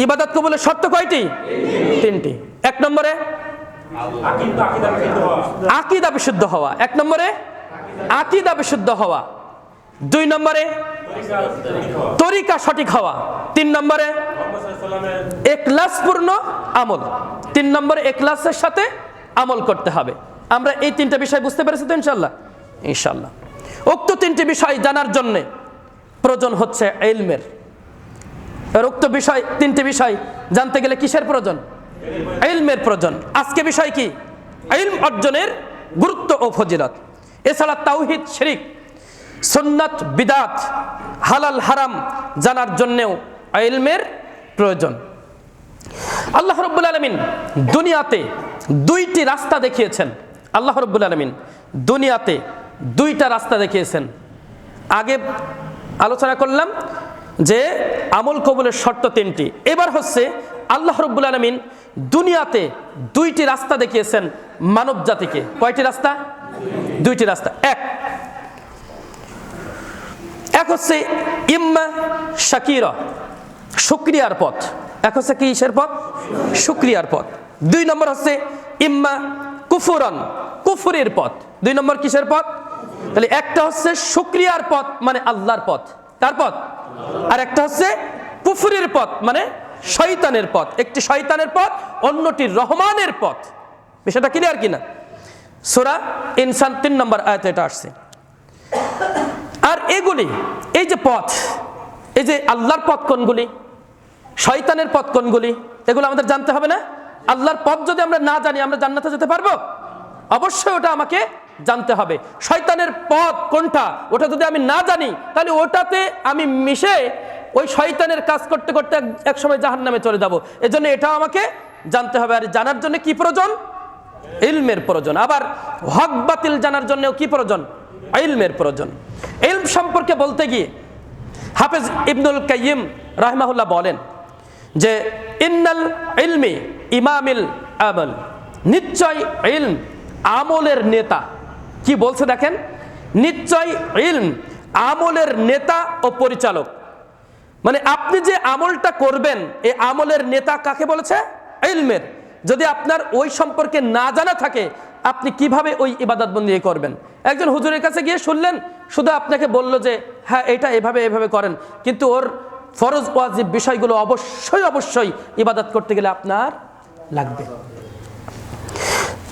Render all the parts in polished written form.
ইবাদত কবুলের শর্ত কয়টি? তিনটি। এক নম্বরে আকীদা বিশুদ্ধ হওয়া, এক নম্বরে আকীদা বিশুদ্ধ হওয়া, দুই নম্বরে তরিকা সঠিক হওয়া, তিন নম্বরে ইখলাসপূর্ণ আমল, তিন নম্বরে ইখলাসের সাথে আমল করতে হবে। আমরা এই তিনটা বিষয় বুঝতে পেরেছি তো ইনশাআল্লাহ? ইনশাআল্লাহ। উক্ত তিনটি বিষয় জানার জন্য প্রয়োজন হচ্ছে ইলমের। উক্ত বিষয় তিনটি বিষয় জানতে গেলে কিসের প্রয়োজন? ইলমের প্রয়োজন। আজকে বিষয় কি? ইলম অর্জনের গুরুত্ব ও ফজিলত। এছাড়া তাওহীদ, শিরক, সুন্নাত, বিদআত, হালাল হারাম জানার জন্যও ইলমের প্রয়োজন। আল্লাহ রাব্বুল আলামিন দুনিয়াতে দুইটি রাস্তা দেখিয়েছেন। আল্লাহ রাব্বুল আলামিন দুনিয়াতে দুইটা রাস্তা দেখিয়েছেন। আগে আলোচনা করলাম যে আমল কবুলের শর্ত তিনটি। এবার হচ্ছে আল্লাহ রাব্বুল আলামিন দুনিয়াতে দুইটি রাস্তা দেখিয়েছেন মানব জাতিকে। কয়টি রাস্তা? দুইটি রাস্তা। এক হচ্ছে ইম্মা শাকিরা, শুকরিয়ার পথ। এক হচ্ছে কিসের পথ? শুকরিয়ার পথ। দুই নম্বর হচ্ছে ইম্মা কুফুরান, কুফরের পথ। দুই নম্বর কিসের পথ? তাহলে একটা হচ্ছে শুকরিয়ার পথ মানে আল্লাহর পথ, তার পথ। আর একটা হচ্ছে কুফরের পথ মানে শয়তানের পথ। একটি শয়তানের পথ, অন্যটি রহমানের পথ। বিষয়টা ক্লিয়ার কিনা? সূরা ইনসান 3 নম্বর আয়াতে এটা আসছে। আর এগুলি, এই যে পথ, এই যে আল্লাহর পথ কোনগুলি, শয়তানের পথ কোনগুলি, এগুলো আমাদের জানতে হবে না? আল্লাহর পথ যদি আমরা না জানি আমরা জান্নাতে যেতে পারবো? অবশ্যই ওটা আমাকে জানতে হবে। শয়তানের পথ কোনটা ওটা যদি আমি না জানি তাহলে ওটাতে আমি মিশে ওই শয়তানের কাজ করতে করতে একসময় জাহান্নামে চলে যাব। এজন্য এটাও আমাকে জানতে হবে। আর জানার জন্য কি প্রয়োজন? ইলমের প্রয়োজন। আবার হক বাতিল জানার জন্যও কি প্রয়োজন? ইলমের প্রয়োজন। ইলম সম্পর্কে বলতে গিয়ে হাফেজ ইবনুল কাইয়িম রাহিমাহুল্লাহ বলেন যে ইন্নাল ইলমি ইমামিল আমল, নিশ্চয় ইলম আমলের নেতা। কি বলছে দেখেন, নিশ্চয় ইলম আমলের নেতা ও পরিচালক। মানে আপনি যে আমলটা করবেন এই আমলের নেতা কাকে বলেছে? ইলমের। যদি আপনার ওই সম্পর্কে না জানা থাকে আপনি কিভাবে ওই ইবাদত বন্দি করবেন? একজন হুজুরের কাছে গিয়ে শুনলেন, শুধু আপনাকে বলল যে হ্যাঁ এটা এভাবে এভাবে করেন, কিন্তু ওর ফরজ ওয়াজিব বিষয়গুলো অবশ্যই অবশ্যই ইবাদত করতে গেলে আপনার লাগবে।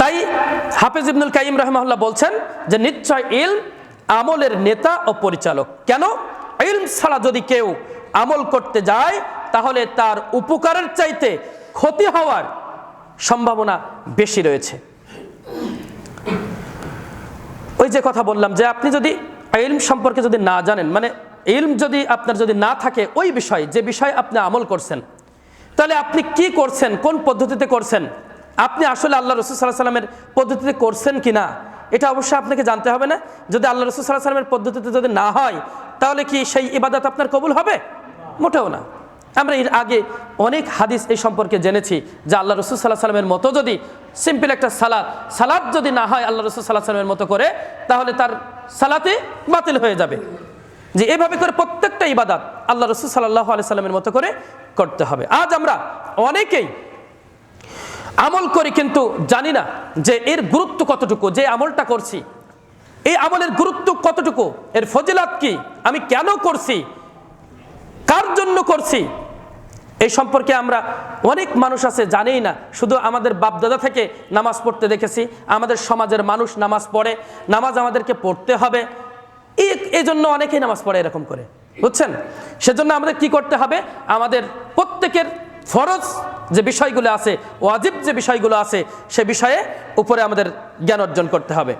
তাই হাফেজ ইবনুল কাইয়িম রাহিমাহুল্লাহ বলছেন যে নিশ্চয় ইলম আমলের নেতা ও পরিচালক। কেন? ইলম ছাড়া যদি কেউ আমল করতে যায় তাহলে তার উপকারের চাইতে ক্ষতি হওয়ার সম্ভাবনা বেশি রয়েছে। ওই যে কথা বললাম যে আপনি যদি ইলম সম্পর্কে যদি না জানেন, মানে ইলম যদি আপনার যদি না থাকে ওই বিষয় যে বিষয় আপনি আমল করছেন, তাহলে আপনি কি করছেন, কোন পদ্ধতিতে করছেন, আপনি আসলে আল্লাহ রাসূল সাল্লাল্লাহু আলাইহি ওয়াসাল্লামের পদ্ধতিতে করছেন কিনা এটা অবশ্যই আপনাকে জানতে হবে না? যদি আল্লাহ রাসূল সাল্লাল্লাহু আলাইহি ওয়াসাল্লামের পদ্ধতিতে যদি না হয় তাহলে কি সেই ইবাদত আপনার কবুল হবে? মোটেও না। আমরা এর আগে অনেক হাদিস এই সম্পর্কে জেনেছি যে আল্লাহ রাসূল সাল্লাল্লাহু আলাইহি ওয়াসাল্লামের মতো যদি সিম্পল একটা সালাত যদি না হয় আল্লাহ রাসূল সাল্লাল্লাহু আলাইহি ওয়াসাল্লামের মতো করে, তাহলে তার সালাতে বাতিল হয়ে যাবে। যে এভাবে করে প্রত্যেকটা ইবাদত আল্লাহ রাসূল সাল্লাল্লাহু আলাইহি ওয়াসাল্লামের মতো করে করতে হবে। আজ আমরা অনেকেই আমল করি কিন্তু জানি না যে এর গুরুত্ব কতটুকু। যে আমলটা করছি এই আমলের গুরুত্ব কতটুকু, এর ফজিলত কি, আমি কেন করছি, কার জন্য করছি, এই সম্পর্কে আমরা অনেক মানুষ আছে জানেই না। শুধু আমাদের বাপদাদা থেকে নামাজ পড়তে দেখেছি, আমাদের সমাজের মানুষ নামাজ পড়ে, নামাজ আমাদেরকে পড়তে হবে, এই জন্য অনেকেই নামাজ পড়ে এরকম করে, বুঝছেন? সেজন্য আমাদের কি করতে হবে? আমাদের প্রত্যেকের ফরজ যে বিষয়গুলো আছে, ওয়াজিব যে বিষয়গুলো আছে সে বিষয়ে উপরে আমাদের জ্ঞান অর্জন করতে হবে।